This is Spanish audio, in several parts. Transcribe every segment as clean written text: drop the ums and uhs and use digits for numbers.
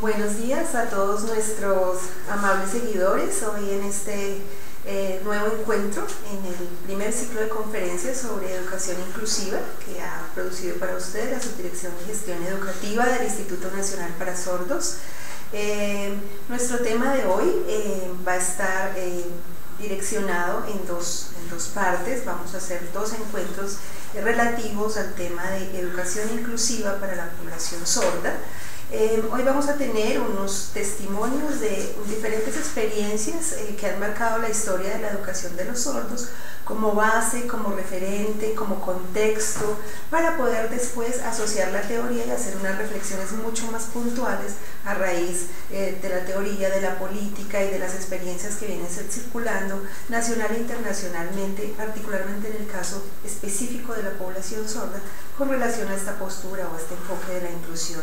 Buenos días a todos nuestros amables seguidores. Hoy en este nuevo encuentro, en el primer ciclo de conferencias sobre educación inclusiva que ha producido para ustedes la Subdirección de Gestión Educativa del Instituto Nacional para Sordos. Nuestro tema de hoy va a estar direccionado en dos partes. Vamos a hacer dos encuentros relativos al tema de educación inclusiva para la población sorda. Hoy vamos a tener unos testimonios de diferentes experiencias que han marcado la historia de la educación de los sordos como base, como referente, como contexto, para poder después asociar la teoría y hacer unas reflexiones mucho más puntuales a raíz de la teoría, de la política y de las experiencias que vienen circulando nacional e internacionalmente, particularmente en el caso específico de la población sorda, con relación a esta postura o a este enfoque de la inclusión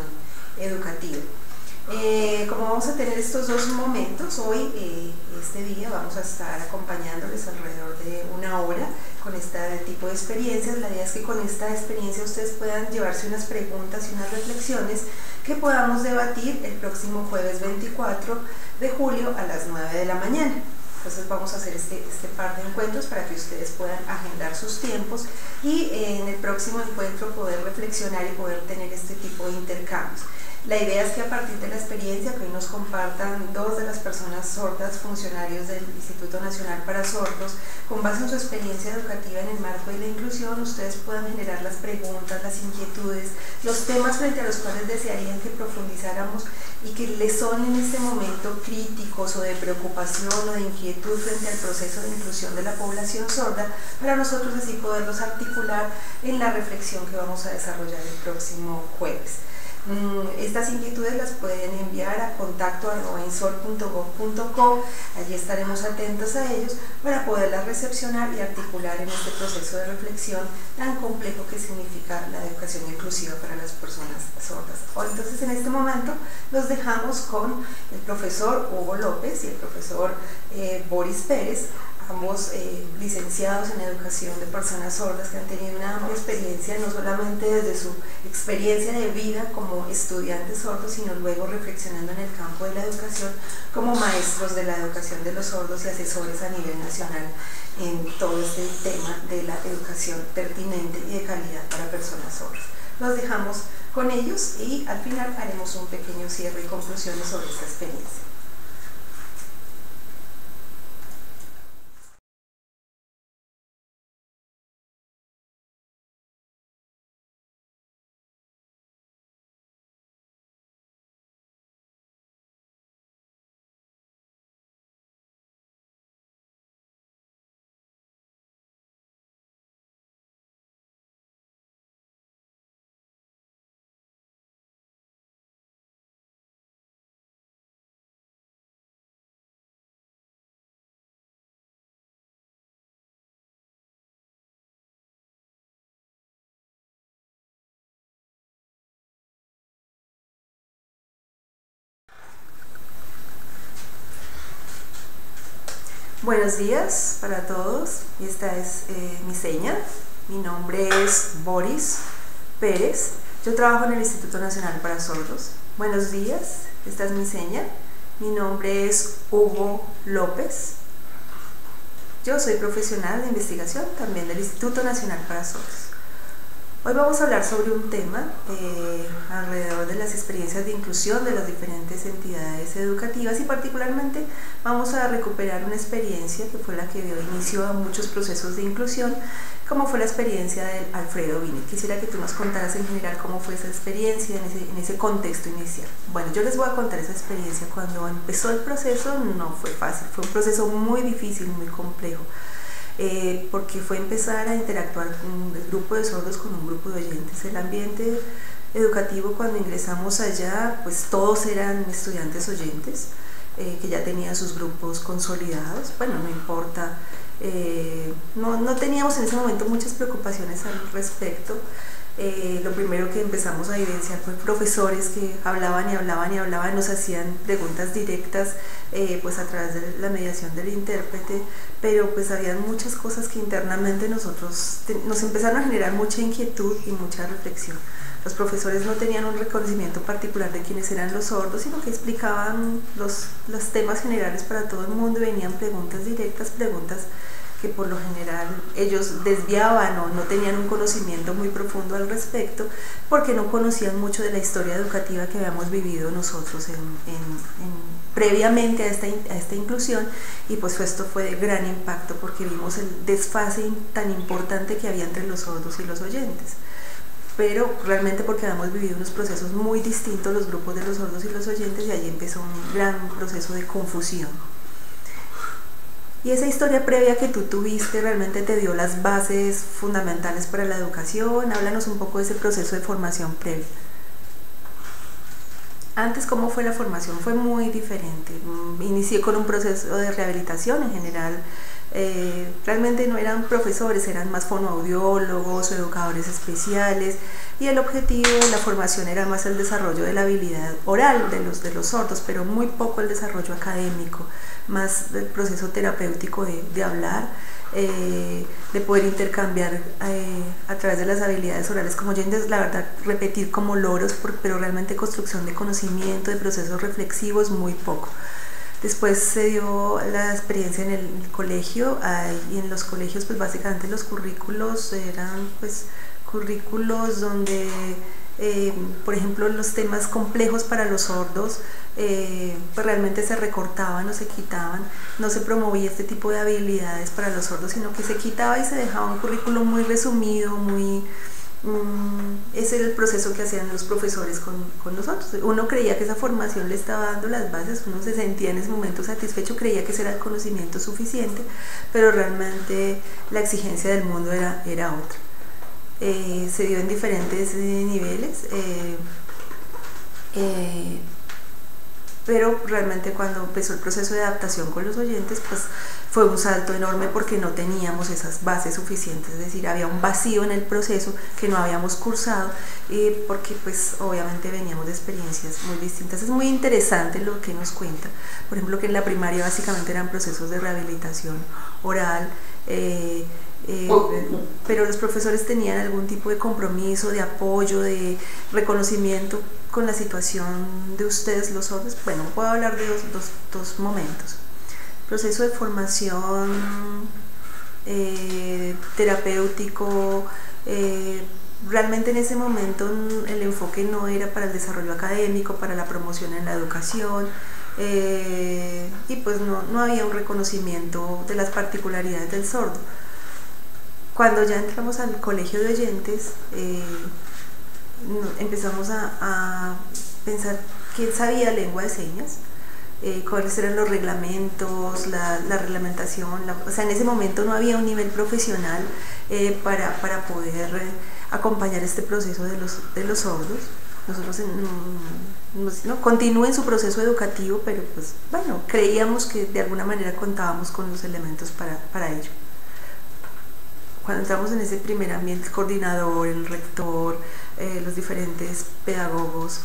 educativa. Como vamos a tener estos dos momentos, hoy, este día, vamos a estar acompañándoles alrededor de una hora con este tipo de experiencias. La idea es que con esta experiencia ustedes puedan llevarse unas preguntas y unas reflexiones que podamos debatir el próximo jueves 24 de julio a las 9 de la mañana. Entonces vamos a hacer este par de encuentros para que ustedes puedan agendar sus tiempos y en el próximo encuentro poder reflexionar y poder tener este tipo de intercambios. La idea es que a partir de la experiencia que hoy nos compartan dos de las personas sordas, funcionarios del Instituto Nacional para Sordos, con base en su experiencia educativa en el marco de la inclusión, ustedes puedan generar las preguntas, las inquietudes, los temas frente a los cuales desearían que profundizáramos y que les son en este momento críticos o de preocupación o de inquietud frente al proceso de inclusión de la población sorda, para nosotros así poderlos articular en la reflexión que vamos a desarrollar el próximo jueves. Estas inquietudes las pueden enviar a contacto@insor.gov.co. Allí estaremos atentos a ellos para poderlas recepcionar y articular en este proceso de reflexión tan complejo que significa la educación inclusiva para las personas sordas. Entonces, en este momento los dejamos con el profesor Hugo López y el profesor Boris Pérez, ambos licenciados en educación de personas sordas que han tenido una amplia experiencia, no solamente desde su experiencia de vida como estudiantes sordos, sino luego reflexionando en el campo de la educación como maestros de la educación de los sordos y asesores a nivel nacional en todo este tema de la educación pertinente y de calidad para personas sordas. Los dejamos con ellos y al final haremos un pequeño cierre y conclusiones sobre esta experiencia. Buenos días para todos, esta es mi seña. Mi nombre es Boris Pérez, yo trabajo en el Instituto Nacional para Sordos. Buenos días, esta es mi seña. Mi nombre es Hugo López, yo soy profesional de investigación también del Instituto Nacional para Sordos. Hoy vamos a hablar sobre un tema alrededor de las experiencias de inclusión de las diferentes entidades educativas y particularmente vamos a recuperar una experiencia que fue la que dio inicio a muchos procesos de inclusión, como fue la experiencia de Alfredo Binet. Quisiera que tú nos contaras en general cómo fue esa experiencia en ese contexto inicial. Bueno, yo les voy a contar esa experiencia. Cuando empezó el proceso no fue fácil, fue un proceso muy difícil, muy complejo. Porque fue empezar a interactuar con el grupo de sordos con un grupo de oyentes. El ambiente educativo cuando ingresamos allá, pues todos eran estudiantes oyentes que ya tenían sus grupos consolidados. Bueno, no importa, no teníamos en ese momento muchas preocupaciones al respecto. Lo primero que empezamos a evidenciar fue profesores que hablaban y hablaban y hablaban, nos hacían preguntas directas pues a través de la mediación del intérprete, pero pues habían muchas cosas que internamente nos empezaron a generar mucha inquietud y mucha reflexión. Los profesores no tenían un reconocimiento particular de quiénes eran los sordos, sino que explicaban los temas generales para todo el mundo y venían preguntas directas, preguntas que por lo general ellos desviaban o no tenían un conocimiento muy profundo al respecto, porque no conocían mucho de la historia educativa que habíamos vivido nosotros previamente a esta inclusión, y pues esto fue de gran impacto porque vimos el desfase tan importante que había entre los sordos y los oyentes. Pero realmente porque habíamos vivido unos procesos muy distintos los grupos de los sordos y los oyentes, y allí empezó un gran proceso de confusión. Y esa historia previa que tú tuviste realmente te dio las bases fundamentales para la educación. Háblanos un poco de ese proceso de formación previa. Antes, ¿cómo fue la formación? Fue muy diferente. Inicié con un proceso de rehabilitación en general. Realmente no eran profesores, eran más fonoaudiólogos o educadores especiales, y el objetivo de la formación era más el desarrollo de la habilidad oral de los sordos, pero muy poco el desarrollo académico, más el proceso terapéutico de hablar, de poder intercambiar a través de las habilidades orales como oyentes, la verdad, repetir como loros, pero realmente construcción de conocimiento, de procesos reflexivos, muy poco. Después se dio la experiencia en el colegio, y en los colegios pues básicamente los currículos eran pues currículos donde por ejemplo los temas complejos para los sordos pues realmente se recortaban o se quitaban, no se promovía este tipo de habilidades para los sordos, sino que se quitaba y se dejaba un currículo muy resumido, ese era el proceso que hacían los profesores con nosotros. Uno creía que esa formación le estaba dando las bases, uno se sentía en ese momento satisfecho, creía que ese era el conocimiento suficiente, pero realmente la exigencia del mundo era otra. Se dio en diferentes niveles, pero realmente cuando empezó el proceso de adaptación con los oyentes, pues fue un salto enorme porque no teníamos esas bases suficientes, es decir, había un vacío en el proceso que no habíamos cursado, porque pues obviamente veníamos de experiencias muy distintas. Es muy interesante lo que nos cuenta, por ejemplo, que en la primaria básicamente eran procesos de rehabilitación oral, pero los profesores tenían algún tipo de compromiso, de apoyo, de reconocimiento con la situación de ustedes los sordos. Bueno, puedo hablar de dos momentos. Proceso de formación terapéutico, realmente en ese momento el enfoque no era para el desarrollo académico, para la promoción en la educación, y pues no había un reconocimiento de las particularidades del sordo. Cuando ya entramos al colegio de oyentes, empezamos a pensar quién sabía lengua de señas, cuáles eran los reglamentos, la reglamentación, o sea, en ese momento no había un nivel profesional para poder acompañar este proceso de los sordos. Nosotros no continúen su proceso educativo, pero pues bueno, creíamos que de alguna manera contábamos con los elementos para ello. Cuando entramos en ese primer ambiente, el coordinador, el rector, los diferentes pedagogos,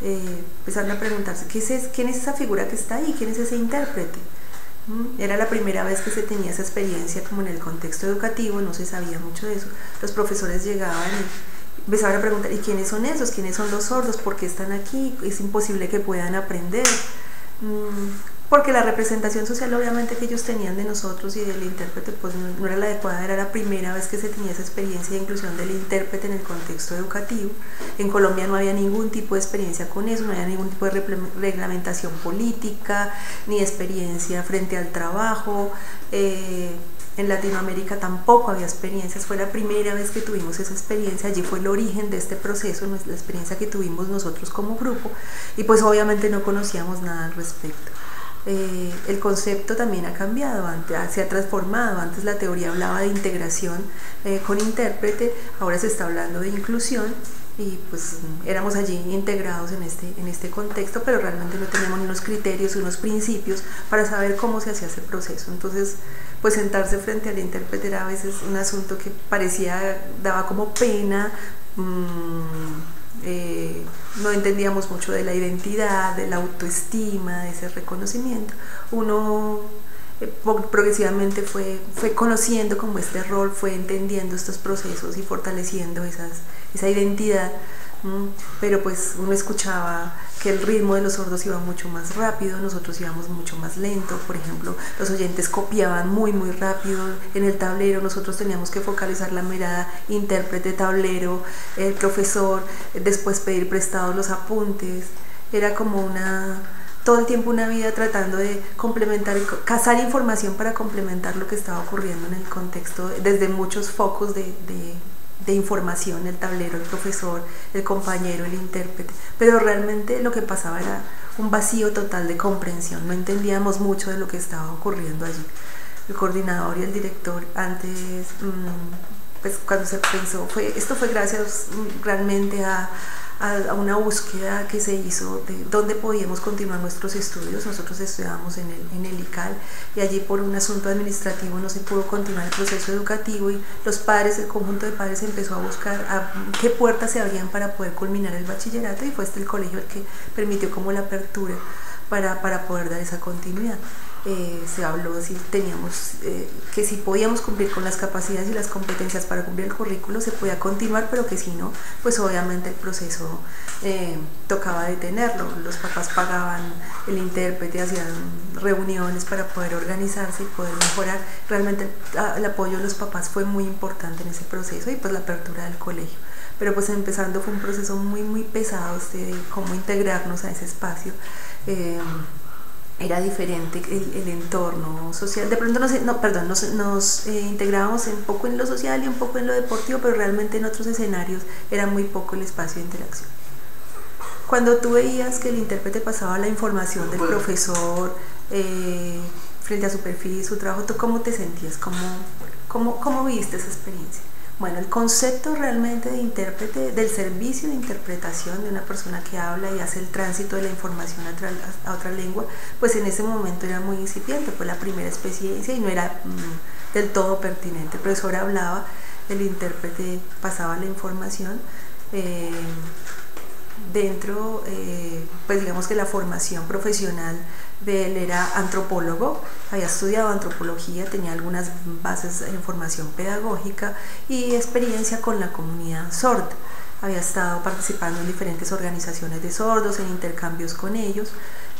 empezaron a preguntarse ¿quién es esa figura que está ahí? ¿Quién es ese intérprete? Era la primera vez que se tenía esa experiencia como en el contexto educativo, no se sabía mucho de eso. Los profesores llegaban y empezaban a preguntar ¿y quiénes son esos? ¿Quiénes son los sordos? ¿Por qué están aquí? Es imposible que puedan aprender. Porque la representación social obviamente que ellos tenían de nosotros y del intérprete pues no era la adecuada, era la primera vez que se tenía esa experiencia de inclusión del intérprete en el contexto educativo. En Colombia no había ningún tipo de experiencia con eso, no había ningún tipo de reglamentación política, ni experiencia frente al trabajo. En Latinoamérica tampoco había experiencias, fue la primera vez que tuvimos esa experiencia, allí fue el origen de este proceso, la experiencia que tuvimos nosotros como grupo, y pues obviamente no conocíamos nada al respecto. El concepto también ha cambiado, se ha transformado. Antes la teoría hablaba de integración con intérprete, ahora se está hablando de inclusión, y pues éramos allí integrados en este contexto, pero realmente no teníamos unos criterios, unos principios para saber cómo se hacía ese proceso. Entonces pues sentarse frente al intérprete era a veces un asunto que daba como pena. No entendíamos mucho de la identidad, de la autoestima, de ese reconocimiento. Uno progresivamente fue conociendo como este rol, fue entendiendo estos procesos y fortaleciendo esa identidad pero pues uno escuchaba que el ritmo de los sordos iba mucho más rápido, nosotros íbamos mucho más lento. Por ejemplo, los oyentes copiaban muy rápido en el tablero, nosotros teníamos que focalizar la mirada, intérprete, tablero, el profesor, después pedir prestados los apuntes. Era como todo el tiempo una vida tratando de complementar, cazar información para complementar lo que estaba ocurriendo en el contexto, desde muchos focos de información: el tablero, el profesor, el compañero, el intérprete. Pero realmente lo que pasaba era un vacío total de comprensión, no entendíamos mucho de lo que estaba ocurriendo allí. El coordinador y el director antes, pues cuando se pensó, esto fue gracias realmente a una búsqueda que se hizo de dónde podíamos continuar nuestros estudios. Nosotros estudiábamos en el ICAL, y allí por un asunto administrativo no se pudo continuar el proceso educativo, y los padres, el conjunto de padres, empezó a buscar qué puertas se abrían para poder culminar el bachillerato, y fue el colegio el que permitió como la apertura para poder dar esa continuidad. Se habló si teníamos que si podíamos cumplir con las capacidades y las competencias para cumplir el currículo, se podía continuar, pero que si no, pues obviamente el proceso tocaba detenerlo. Los papás pagaban el intérprete, hacían reuniones para poder organizarse y poder mejorar. Realmente el apoyo de los papás fue muy importante en ese proceso, y pues la apertura del colegio. Pero pues empezando fue un proceso muy pesado de cómo integrarnos a ese espacio. Era diferente el entorno social. De pronto nos integrábamos un poco en lo social y un poco en lo deportivo, pero realmente en otros escenarios era muy poco el espacio de interacción. Cuando tú veías que el intérprete pasaba la información del profesor frente a su perfil, su trabajo, ¿tú cómo te sentías? ¿Cómo viviste esa experiencia? Bueno, el concepto realmente de intérprete, del servicio de interpretación de una persona que habla y hace el tránsito de la información a otra lengua, pues en ese momento era muy incipiente, fue la primera experiencia y no era del todo pertinente. El profesor hablaba, el intérprete pasaba la información. Pues digamos que la formación profesional de él era antropólogo, había estudiado antropología, tenía algunas bases en formación pedagógica y experiencia con la comunidad sorda. Había estado participando en diferentes organizaciones de sordos, en intercambios con ellos,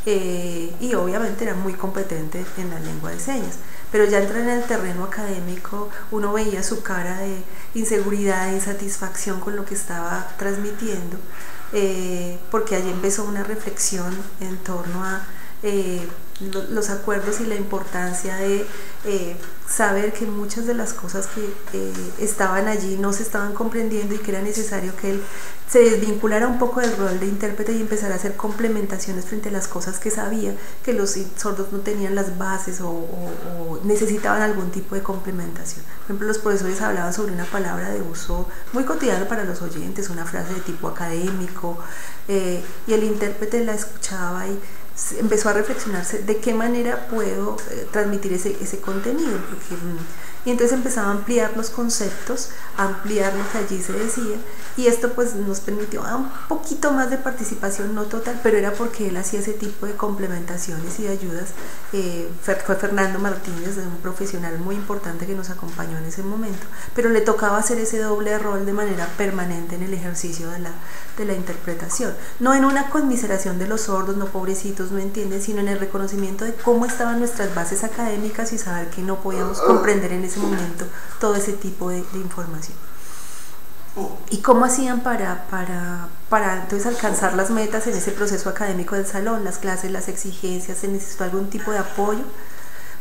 y obviamente era muy competente en la lengua de señas. Pero ya entrar en el terreno académico, uno veía su cara de inseguridad, de insatisfacción con lo que estaba transmitiendo, porque allí empezó una reflexión en torno a los acuerdos y la importancia de saber que muchas de las cosas que estaban allí no se estaban comprendiendo, y que era necesario que él se desvinculara un poco del rol de intérprete y empezara a hacer complementaciones frente a las cosas que sabía que los sordos no tenían las bases o necesitaban algún tipo de complementación. Por ejemplo, los profesores hablaban sobre una palabra de uso muy cotidiano para los oyentes, una frase de tipo académico, y el intérprete la escuchaba y empezó a reflexionarse de qué manera puedo transmitir ese contenido, y entonces empezaba a ampliar los conceptos, a ampliar lo que allí se decía, y esto pues nos permitió un poquito más de participación, no total, pero era porque él hacía ese tipo de complementaciones y de ayudas. Fue Fernando Martínez, un profesional muy importante que nos acompañó en ese momento, pero le tocaba hacer ese doble rol de manera permanente en el ejercicio de la interpretación, no en una conmiseración de los sordos, no pobrecitos, no entienden, sino en el reconocimiento de cómo estaban nuestras bases académicas y saber que no podíamos comprender en ese momento todo ese tipo de información. ¿Y cómo hacían para entonces alcanzar las metas en ese proceso académico del salón? Las clases, las exigencias, ¿se necesitó algún tipo de apoyo?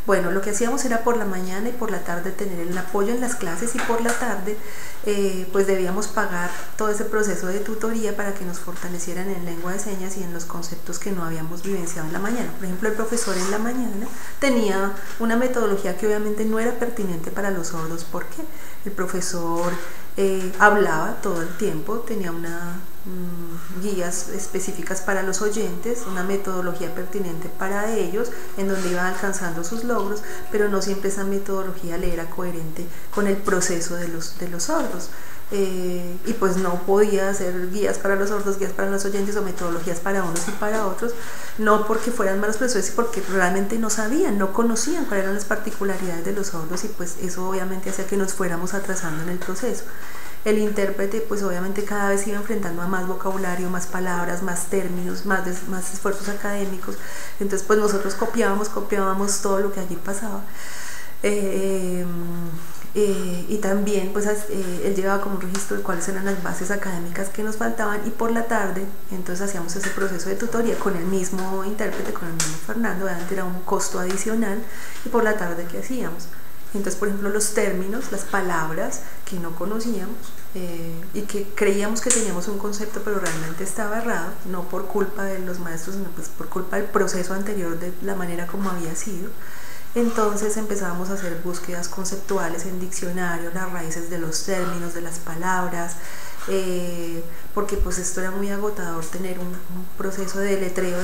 Bueno, lo que hacíamos era por la mañana y por la tarde tener el apoyo en las clases, y por la tarde pues debíamos pagar todo ese proceso de tutoría para que nos fortalecieran en lengua de señas y en los conceptos que no habíamos vivenciado en la mañana. Por ejemplo, el profesor en la mañana tenía una metodología que obviamente no era pertinente para los sordos, porque el profesor hablaba todo el tiempo, tenía guías específicas para los oyentes, una metodología pertinente para ellos, en donde iban alcanzando sus logros, pero no siempre esa metodología le era coherente con el proceso de los sordos. Y pues no podía hacer guías para los sordos, guías para los oyentes, o metodologías para unos y para otros, no porque fueran malos profesores, sino porque realmente no sabían, no conocían cuáles eran las particularidades de los sordos, y pues eso obviamente hacía que nos fuéramos atrasando en el proceso. El intérprete pues obviamente cada vez iba enfrentando a más vocabulario, más palabras, más términos, más esfuerzos académicos. Entonces pues nosotros copiábamos todo lo que allí pasaba. Y también pues él llevaba como un registro de cuáles eran las bases académicas que nos faltaban, y por la tarde entonces hacíamos ese proceso de tutoría con el mismo intérprete, con el mismo Fernando. Obviamente era un costo adicional. Y por la tarde, ¿qué hacíamos? Entonces, por ejemplo, los términos, las palabras que no conocíamos y que creíamos que teníamos un concepto, pero realmente estaba errado, no por culpa de los maestros, sino pues por culpa del proceso anterior, de la manera como había sido. Entonces empezábamos a hacer búsquedas conceptuales en diccionario, las raíces de los términos, de las palabras, porque pues esto era muy agotador, tener un proceso de deletreo,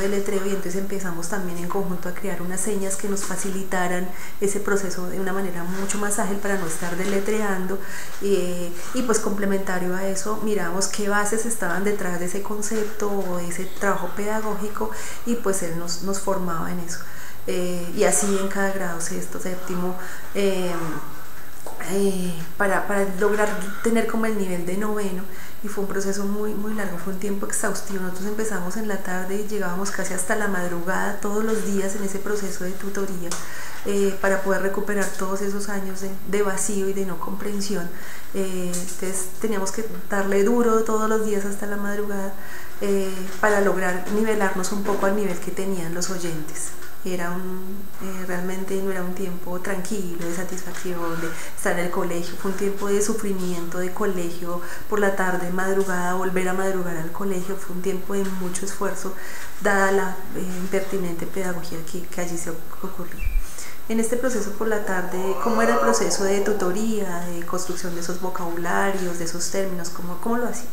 y entonces empezamos también en conjunto a crear unas señas que nos facilitaran ese proceso de una manera mucho más ágil para no estar deletreando, y pues complementario a eso miramos qué bases estaban detrás de ese concepto o de ese trabajo pedagógico, y pues él nos formaba en eso. Y así en cada grado, sexto, séptimo, para lograr tener como el nivel de noveno. Y fue un proceso muy largo, fue un tiempo exhaustivo. Nosotros empezamos en la tarde y llegábamos casi hasta la madrugada todos los días en ese proceso de tutoría, para poder recuperar todos esos años de vacío y de no comprensión. Entonces teníamos que darle duro todos los días hasta la madrugada, para lograr nivelarnos un poco al nivel que tenían los oyentes. Realmente no era un tiempo tranquilo, de satisfacción, de estar en el colegio. Fue un tiempo de sufrimiento, de colegio por la tarde, madrugada, volver a madrugar al colegio. Fue un tiempo de mucho esfuerzo, dada la impertinente pedagogía que allí se ocurrió. En este proceso por la tarde, ¿cómo era el proceso de tutoría, de construcción de esos vocabularios, de esos términos? ¿Cómo lo hacía?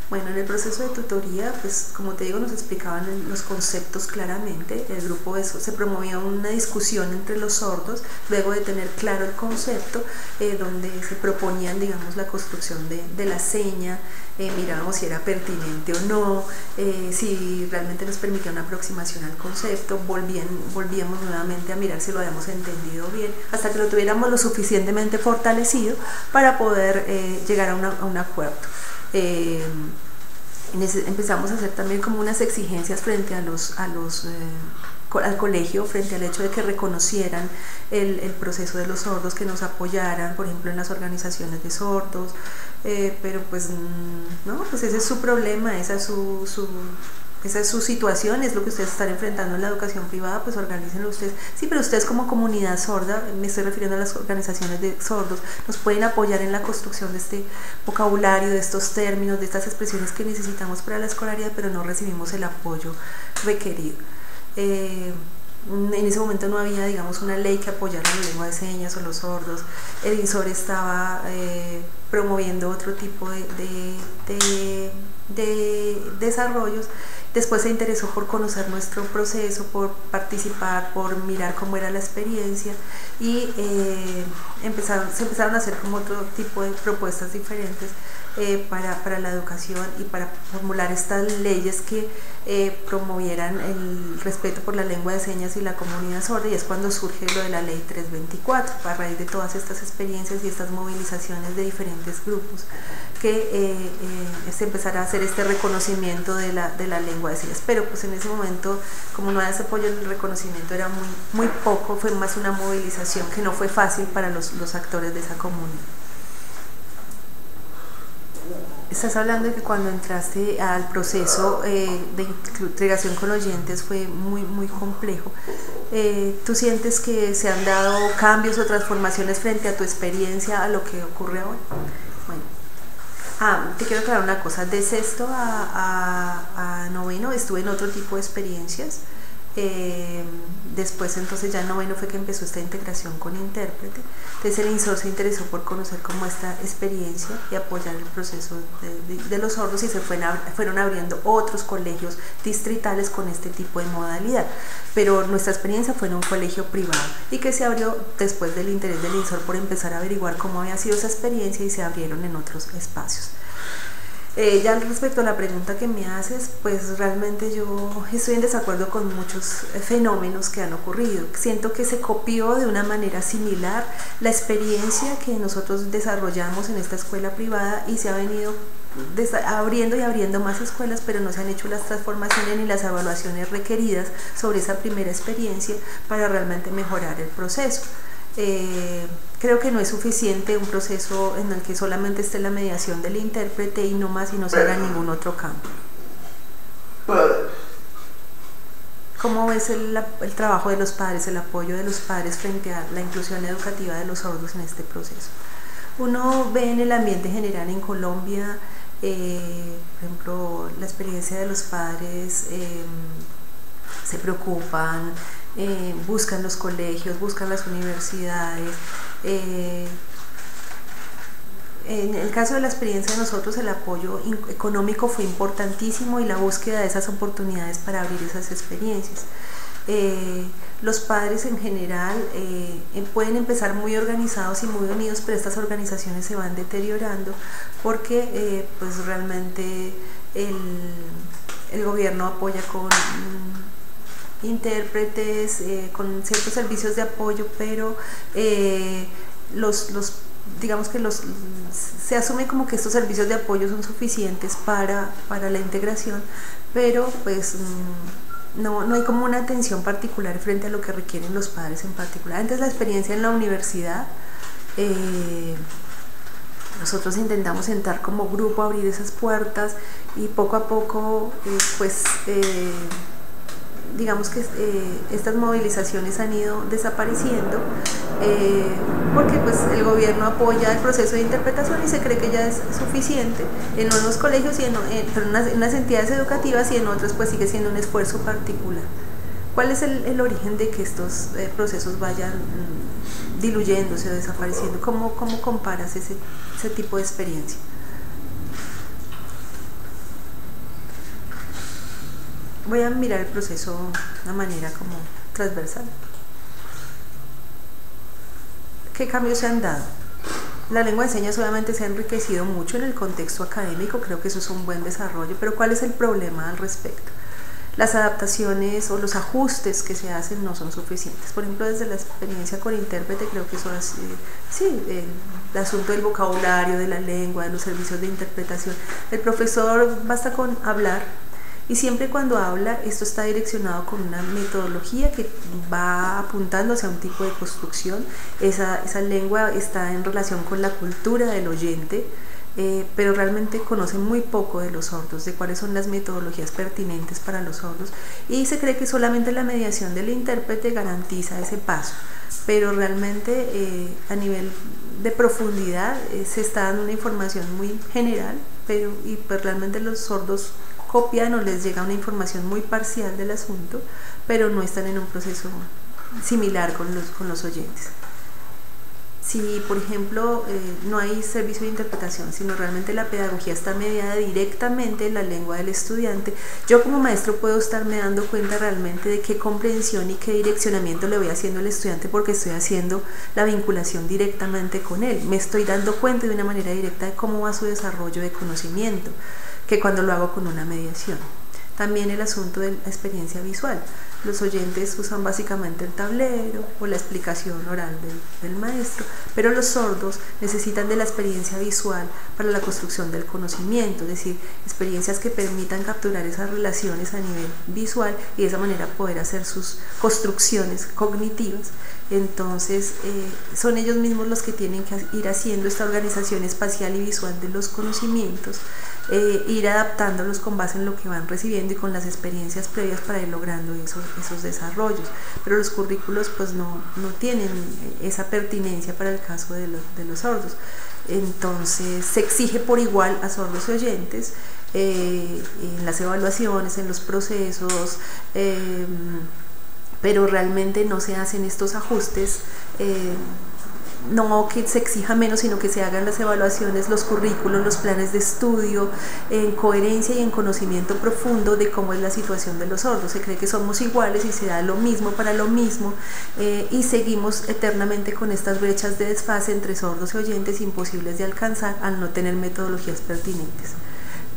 Bueno, en el proceso de tutoría, pues como te digo, nos explicaban los conceptos claramente. El grupo se promovía una discusión entre los sordos, luego de tener claro el concepto, donde se proponían, digamos, la construcción de la seña, mirábamos si era pertinente o no, si realmente nos permitía una aproximación al concepto, volvíamos nuevamente a mirar si lo habíamos entendido bien, hasta que lo tuviéramos lo suficientemente fortalecido para poder llegar a un acuerdo. Empezamos a hacer también como unas exigencias frente al colegio, frente al hecho de que reconocieran el proceso de los sordos, que nos apoyaran, por ejemplo, en las organizaciones de sordos, pero pues no, pues ese es su problema, esa es su situación, es lo que ustedes están enfrentando en la educación privada, pues organícenlo ustedes. Sí, pero ustedes como comunidad sorda, me estoy refiriendo a las organizaciones de sordos, nos pueden apoyar en la construcción de este vocabulario, de estos términos, de estas expresiones que necesitamos para la escolaridad, pero no recibimos el apoyo requerido. En ese momento no había, digamos, una ley que apoyara la lengua de señas o los sordos. El INSOR estaba promoviendo otro tipo de desarrollos. Después se interesó por conocer nuestro proceso, por participar, por mirar cómo era la experiencia, y se empezaron a hacer como otro tipo de propuestas diferentes para la educación y para formular estas leyes que promovieran el respeto por la lengua de señas y la comunidad sorda, y es cuando surge lo de la ley 324, a raíz de todas estas experiencias y estas movilizaciones de diferentes grupos, que se empezara a hacer este reconocimiento de la lengua de señas. Pero pues en ese momento, como no había ese apoyo, el reconocimiento era muy poco, fue más una movilización que no fue fácil para los actores de esa comunidad. Estás hablando de que cuando entraste al proceso de integración con oyentes fue muy complejo. ¿Tú sientes que se han dado cambios o transformaciones frente a tu experiencia a lo que ocurre ahora? Bueno, te quiero aclarar una cosa. De sexto a noveno estuve en otro tipo de experiencias. Después entonces ya en noveno fue que empezó esta integración con intérprete. Entonces el INSOR se interesó por conocer como esta experiencia y apoyar el proceso de los sordos, y se fueron abriendo otros colegios distritales con este tipo de modalidad. Pero nuestra experiencia fue en un colegio privado, y que se abrió después del interés del INSOR por empezar a averiguar cómo había sido esa experiencia, y se abrieron en otros espacios. Ya respecto a la pregunta que me haces, pues realmente yo estoy en desacuerdo con muchos fenómenos que han ocurrido. Siento que se copió de una manera similar la experiencia que nosotros desarrollamos en esta escuela privada y se ha venido abriendo y abriendo más escuelas, pero no se han hecho las transformaciones ni las evaluaciones requeridas sobre esa primera experiencia para realmente mejorar el proceso. Creo que no es suficiente un proceso en el que solamente esté la mediación del intérprete y no más y no se haga en ningún otro campo. ¿Cómo ves el trabajo de los padres, el apoyo de los padres frente a la inclusión educativa de los sordos en este proceso? Uno ve en el ambiente general en Colombia, por ejemplo, la experiencia de los padres, se preocupan, buscan los colegios, buscan las universidades. En el caso de la experiencia de nosotros, el apoyo económico fue importantísimo y la búsqueda de esas oportunidades para abrir esas experiencias. Los padres en general pueden empezar muy organizados y muy unidos, pero estas organizaciones se van deteriorando porque pues realmente el gobierno apoya con intérpretes, con ciertos servicios de apoyo, pero digamos que se asume como que estos servicios de apoyo son suficientes para la integración, pero pues no hay como una atención particular frente a lo que requieren los padres en particular. Antes la experiencia en la universidad, nosotros intentamos entrar como grupo, abrir esas puertas y poco a poco digamos que estas movilizaciones han ido desapareciendo porque pues el gobierno apoya el proceso de interpretación y se cree que ya es suficiente en unos colegios y en unas entidades educativas, y en otras pues sigue siendo un esfuerzo particular. ¿Cuál es el origen de que estos procesos vayan diluyéndose o desapareciendo? ¿Cómo comparas ese tipo de experiencia? Voy a mirar el proceso de una manera como transversal. ¿Qué cambios se han dado? La lengua de señas obviamente se ha enriquecido mucho en el contexto académico, creo que eso es un buen desarrollo, pero ¿cuál es el problema al respecto? Las adaptaciones o los ajustes que se hacen no son suficientes. Por ejemplo, desde la experiencia con intérprete creo que eso es, el asunto del vocabulario, de la lengua, de los servicios de interpretación. El profesor basta con hablar, y siempre cuando habla, esto está direccionado con una metodología que va apuntando hacia un tipo de construcción. Esa lengua está en relación con la cultura del oyente, pero realmente conocen muy poco de los sordos, de cuáles son las metodologías pertinentes para los sordos, y se cree que solamente la mediación del intérprete garantiza ese paso, pero realmente a nivel de profundidad se está dando una información muy general, y pues realmente los sordos copian o les llega una información muy parcial del asunto, pero no están en un proceso similar con los oyentes. Si, por ejemplo, no hay servicio de interpretación, sino realmente la pedagogía está mediada directamente en la lengua del estudiante, yo como maestro puedo estarme dando cuenta realmente de qué comprensión y qué direccionamiento le voy haciendo al estudiante, porque estoy haciendo la vinculación directamente con él. Me estoy dando cuenta de una manera directa de cómo va su desarrollo de conocimiento, que cuando lo hago con una mediación. También el asunto de la experiencia visual. Los oyentes usan básicamente el tablero o la explicación oral del maestro, pero los sordos necesitan de la experiencia visual para la construcción del conocimiento, es decir, experiencias que permitan capturar esas relaciones a nivel visual y de esa manera poder hacer sus construcciones cognitivas. Entonces son ellos mismos los que tienen que ir haciendo esta organización espacial y visual de los conocimientos, ir adaptándolos con base en lo que van recibiendo y con las experiencias previas para ir logrando esos desarrollos, pero los currículos pues no tienen esa pertinencia para el caso de los sordos. Entonces se exige por igual a sordos y oyentes en las evaluaciones, en los procesos, pero realmente no se hacen estos ajustes, no que se exija menos, sino que se hagan las evaluaciones, los currículos, los planes de estudio, en coherencia y en conocimiento profundo de cómo es la situación de los sordos. Se cree que somos iguales y se da lo mismo para lo mismo, y seguimos eternamente con estas brechas de desfase entre sordos y oyentes imposibles de alcanzar al no tener metodologías pertinentes.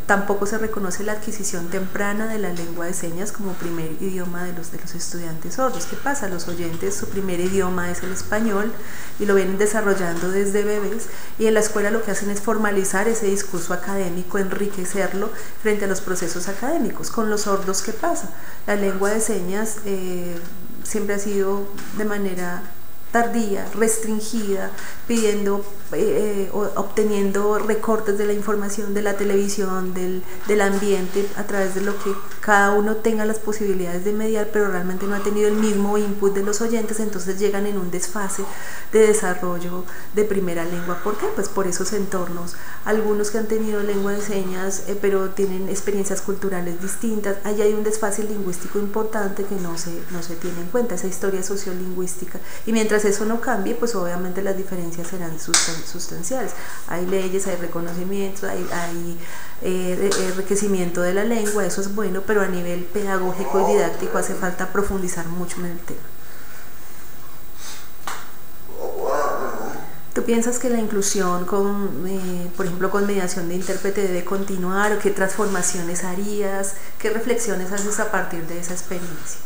Tampoco se reconoce la adquisición temprana de la lengua de señas como primer idioma de los estudiantes sordos. ¿Qué pasa? Los oyentes, su primer idioma es el español y lo vienen desarrollando desde bebés, y en la escuela lo que hacen es formalizar ese discurso académico, enriquecerlo frente a los procesos académicos. Con los sordos, ¿qué pasa? La lengua de señas siempre ha sido de manera tardía, restringida, pidiendo obteniendo recortes de la información de la televisión, del ambiente, a través de lo que cada uno tenga las posibilidades de mediar, pero realmente no ha tenido el mismo input de los oyentes. Entonces llegan en un desfase de desarrollo de primera lengua. ¿Por qué? Pues por esos entornos. Algunos que han tenido lengua de señas, pero tienen experiencias culturales distintas, ahí hay un desfase lingüístico importante que no se tiene en cuenta, esa historia sociolingüística. Y mientras eso no cambie, pues obviamente las diferencias serán sustanciales. Hay leyes, hay reconocimientos, hay enriquecimiento de la lengua, eso es bueno, pero a nivel pedagógico y didáctico hace falta profundizar mucho en el tema. ¿Tú piensas que la inclusión, por ejemplo, con mediación de intérprete debe continuar? ¿O qué transformaciones harías? ¿Qué reflexiones haces a partir de esa experiencia?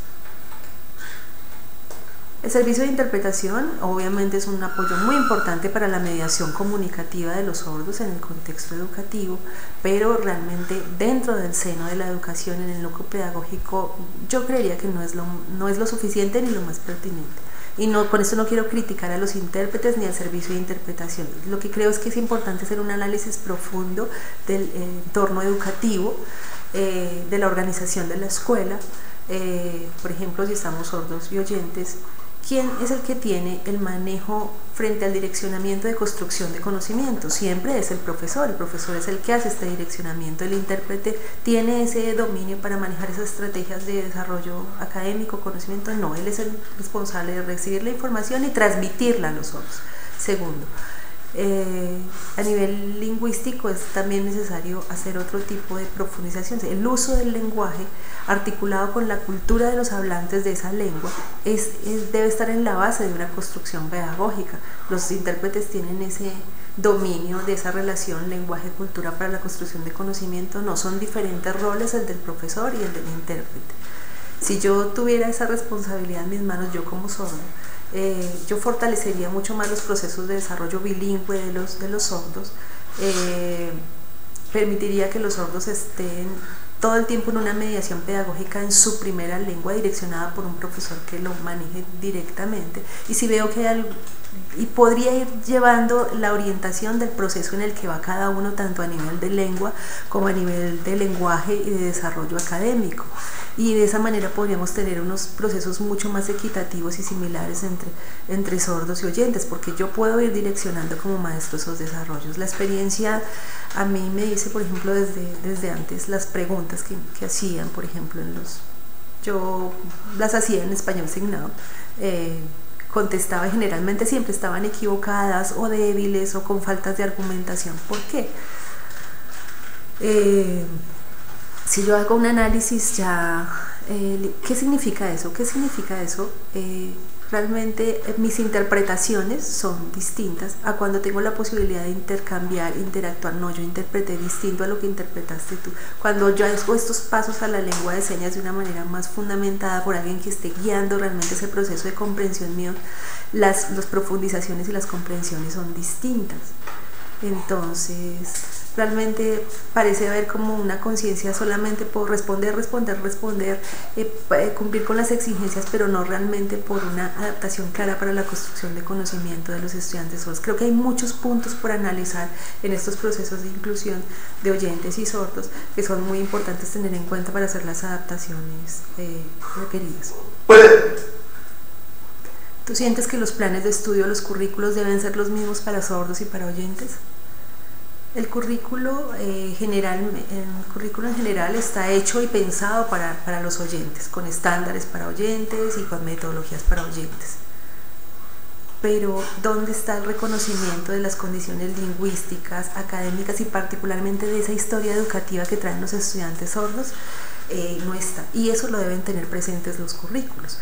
El servicio de interpretación obviamente es un apoyo muy importante para la mediación comunicativa de los sordos en el contexto educativo, pero realmente dentro del seno de la educación, en el núcleo pedagógico, yo creería que no es lo suficiente ni lo más pertinente. Y con esto no quiero criticar a los intérpretes ni al servicio de interpretación. Lo que creo es que es importante hacer un análisis profundo del entorno educativo, de la organización de la escuela. Por ejemplo, si estamos sordos y oyentes, ¿quién es el que tiene el manejo frente al direccionamiento de construcción de conocimiento? Siempre es el profesor es el que hace este direccionamiento. El intérprete tiene ese dominio para manejar esas estrategias de desarrollo académico, conocimiento. No, él es el responsable de recibir la información y transmitirla a los sordos. Segundo, a nivel lingüístico es también necesario hacer otro tipo de profundización. El uso del lenguaje articulado con la cultura de los hablantes de esa lengua debe estar en la base de una construcción pedagógica. Los intérpretes tienen ese dominio de esa relación lenguaje-cultura para la construcción de conocimiento. No, son diferentes roles, el del profesor y el del intérprete. Si yo tuviera esa responsabilidad en mis manos, yo como sordo, yo fortalecería mucho más los procesos de desarrollo bilingüe de los sordos, permitiría que los sordos estén todo el tiempo en una mediación pedagógica en su primera lengua, direccionada por un profesor que lo maneje directamente. Y si veo que hay algo, y podría ir llevando la orientación del proceso en el que va cada uno, tanto a nivel de lengua como a nivel de lenguaje y de desarrollo académico. Y de esa manera podríamos tener unos procesos mucho más equitativos y similares entre sordos y oyentes, porque yo puedo ir direccionando como maestro esos desarrollos. La experiencia a mí me dice, por ejemplo, desde antes, las preguntas que hacían, por ejemplo, yo las hacía en español signado, contestaba y generalmente siempre estaban equivocadas o débiles o con faltas de argumentación. ¿Por qué? Si yo hago un análisis ya, ¿qué significa eso? ¿Qué significa eso? Realmente mis interpretaciones son distintas a cuando tengo la posibilidad de intercambiar, interactuar. No, yo interpreté distinto a lo que interpretaste tú. Cuando yo hago estos pasos a la lengua de señas de una manera más fundamentada por alguien que esté guiando realmente ese proceso de comprensión mío, las profundizaciones y las comprensiones son distintas. Entonces, realmente parece haber como una conciencia solamente por responder, cumplir con las exigencias, pero no realmente por una adaptación clara para la construcción de conocimiento de los estudiantes sordos. Creo que hay muchos puntos por analizar en estos procesos de inclusión de oyentes y sordos que son muy importantes tener en cuenta para hacer las adaptaciones requeridas. ¿Tú sientes que los planes de estudio, los currículos deben ser los mismos para sordos y para oyentes? El currículo en general está hecho y pensado para los oyentes, con estándares para oyentes y con metodologías para oyentes. Pero ¿dónde está el reconocimiento de las condiciones lingüísticas, académicas y particularmente de esa historia educativa que traen los estudiantes sordos? No está, y eso lo deben tener presentes los currículos.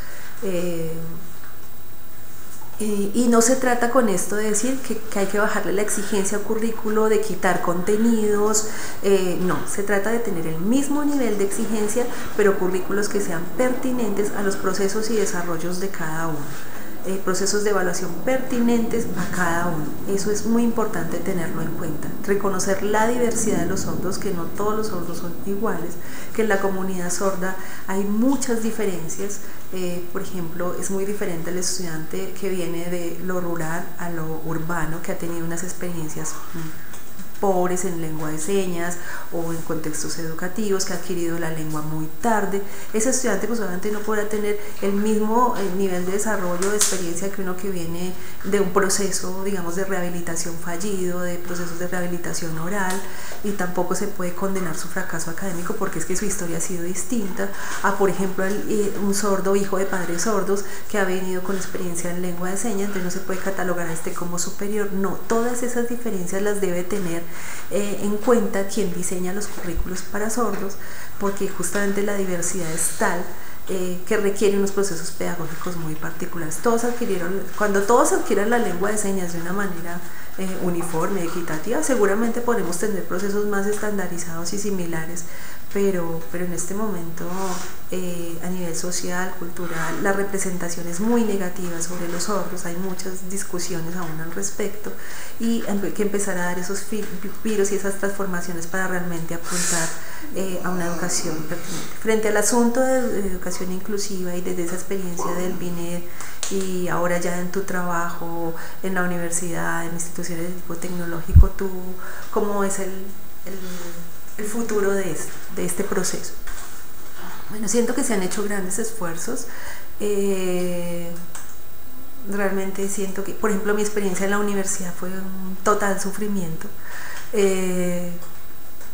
Y no se trata con esto de decir que hay que bajarle la exigencia al currículo, de quitar contenidos, no, se trata de tener el mismo nivel de exigencia, pero currículos que sean pertinentes a los procesos y desarrollos de cada uno. Procesos de evaluación pertinentes a cada uno. Eso es muy importante tenerlo en cuenta. Reconocer la diversidad de los sordos, que no todos los sordos son iguales, que en la comunidad sorda hay muchas diferencias. Por ejemplo, es muy diferente el estudiante que viene de lo rural a lo urbano, que ha tenido unas experiencias pobres en lengua de señas o en contextos educativos, que ha adquirido la lengua muy tarde. Ese estudiante pues obviamente no podrá tener el mismo nivel de desarrollo, de experiencia que uno que viene de un proceso, digamos, de rehabilitación fallido, de procesos de rehabilitación oral, y tampoco se puede condenar su fracaso académico porque es que su historia ha sido distinta a, por ejemplo, un sordo hijo de padres sordos que ha venido con experiencia en lengua de señas, entonces no se puede catalogar a este como superior. No, todas esas diferencias las debe tener en cuenta quien diseña los currículos para sordos, porque justamente la diversidad es tal que requiere unos procesos pedagógicos muy particulares. Cuando todos adquieran la lengua de señas de una manera uniforme, equitativa, seguramente podremos tener procesos más estandarizados y similares, pero en este momento a nivel social, cultural, la representación es muy negativa sobre los sordos. Hay muchas discusiones aún al respecto y hay que empezar a dar esos giros y esas transformaciones para realmente apuntar a una educación pertinente. Frente al asunto de educación inclusiva y desde esa experiencia del BINED y ahora ya en tu trabajo en la universidad, en instituciones de tipo tecnológico, ¿cómo es el futuro de este proceso? Bueno, siento que se han hecho grandes esfuerzos. Realmente siento que, por ejemplo, mi experiencia en la universidad fue un total sufrimiento,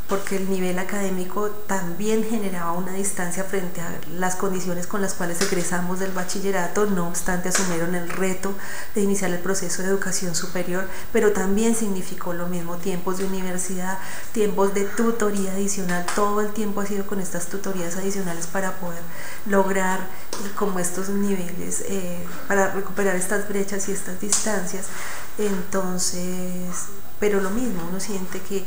porque el nivel académico también generaba una distancia frente a las condiciones con las cuales egresamos del bachillerato. No obstante, asumieron el reto de iniciar el proceso de educación superior, pero también significó lo mismo: tiempos de universidad, tiempos de tutoría adicional. Todo el tiempo ha sido con estas tutorías adicionales para poder lograr como estos niveles, para recuperar estas brechas y estas distancias. Entonces, pero lo mismo, uno siente que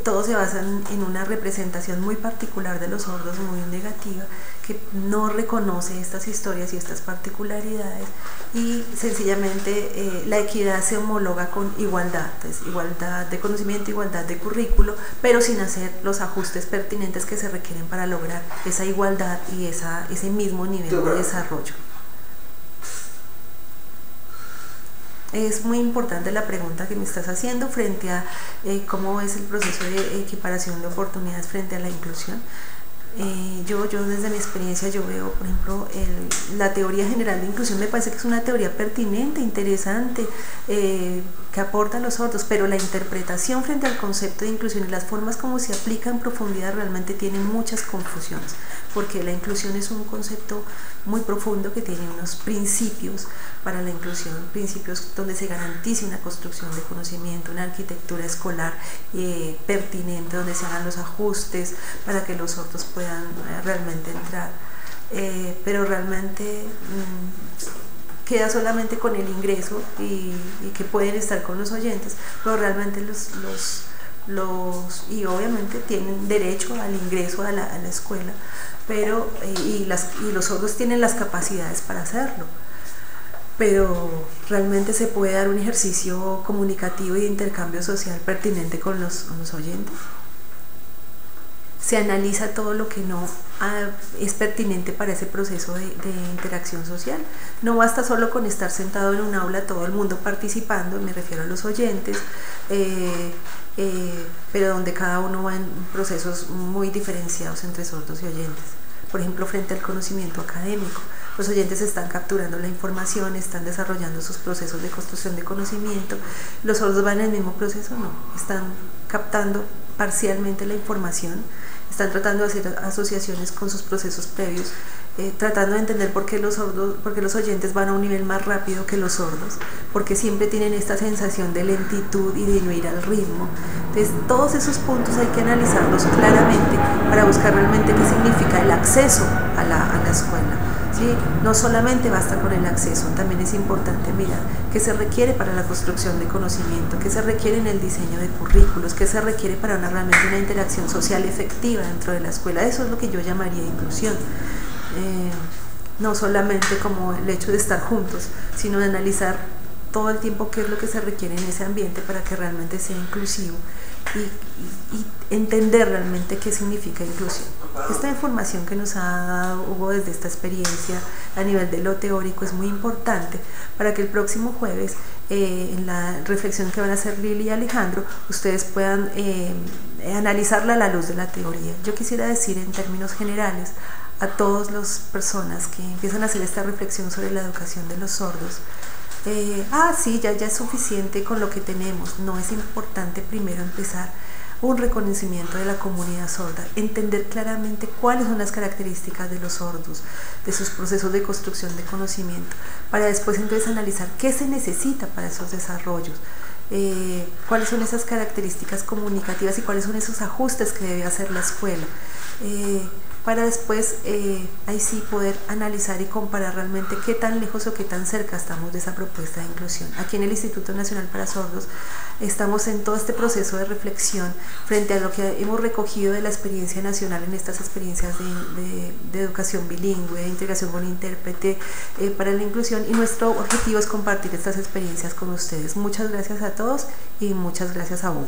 todo se basa en una representación muy particular de los sordos, muy negativa, que no reconoce estas historias y estas particularidades, y sencillamente la equidad se homologa con igualdad, es igualdad de conocimiento, igualdad de currículo, pero sin hacer los ajustes pertinentes que se requieren para lograr esa igualdad y ese mismo nivel de desarrollo. Es muy importante la pregunta que me estás haciendo frente a cómo es el proceso de equiparación de oportunidades frente a la inclusión. Yo desde mi experiencia yo veo, por ejemplo, la teoría general de inclusión me parece que es una teoría pertinente, interesante, que aporta a los sordos, pero la interpretación frente al concepto de inclusión y las formas como se aplica en profundidad realmente tienen muchas confusiones, porque la inclusión es un concepto muy profundo que tiene unos principios para la inclusión, principios donde se garantice una construcción de conocimiento, una arquitectura escolar pertinente, donde se hagan los ajustes para que los sordos puedan realmente entrar, pero realmente queda solamente con el ingreso y que pueden estar con los oyentes, pero realmente y obviamente tienen derecho al ingreso a la escuela, pero y los sordos tienen las capacidades para hacerlo, pero realmente se puede dar un ejercicio comunicativo y de intercambio social pertinente con los oyentes. Se analiza todo lo que no es pertinente para ese proceso de interacción social. No basta solo con estar sentado en un aula, todo el mundo participando, me refiero a los oyentes, pero donde cada uno va en procesos muy diferenciados entre sordos y oyentes. Por ejemplo, frente al conocimiento académico, los oyentes están capturando la información, están desarrollando sus procesos de construcción de conocimiento. ¿Los sordos van en el mismo proceso? No, están captando parcialmente la información, están tratando de hacer asociaciones con sus procesos previos, tratando de entender por qué los oyentes van a un nivel más rápido que los sordos, porque siempre tienen esta sensación de lentitud y de no ir al ritmo. Entonces, todos esos puntos hay que analizarlos claramente para buscar realmente qué significa el acceso a la escuela. ¿sí? No solamente basta con el acceso, también es importante mirar qué se requiere para la construcción de conocimiento, qué se requiere en el diseño de currículos, qué se requiere para realmente una interacción social efectiva dentro de la escuela. Eso es lo que yo llamaría inclusión. No solamente como el hecho de estar juntos, sino de analizar todo el tiempo qué es lo que se requiere en ese ambiente para que realmente sea inclusivo y entender realmente qué significa inclusión. Esta información que nos ha dado Hugo desde esta experiencia a nivel de lo teórico es muy importante para que el próximo jueves, en la reflexión que van a hacer Lili y Alejandro, ustedes puedan analizarla a la luz de la teoría. Yo quisiera decir en términos generales a todas las personas que empiezan a hacer esta reflexión sobre la educación de los sordos, sí, ya es suficiente con lo que tenemos. No, es importante primero empezar un reconocimiento de la comunidad sorda, entender claramente cuáles son las características de los sordos, de sus procesos de construcción de conocimiento, para después entonces analizar qué se necesita para esos desarrollos, cuáles son esas características comunicativas y cuáles son esos ajustes que debe hacer la escuela, para después ahí sí poder analizar y comparar realmente qué tan lejos o qué tan cerca estamos de esa propuesta de inclusión. Aquí en el Instituto Nacional para Sordos estamos en todo este proceso de reflexión frente a lo que hemos recogido de la experiencia nacional en estas experiencias de educación bilingüe, de integración con intérprete para la inclusión, y nuestro objetivo es compartir estas experiencias con ustedes. Muchas gracias a todos y muchas gracias a Hugo.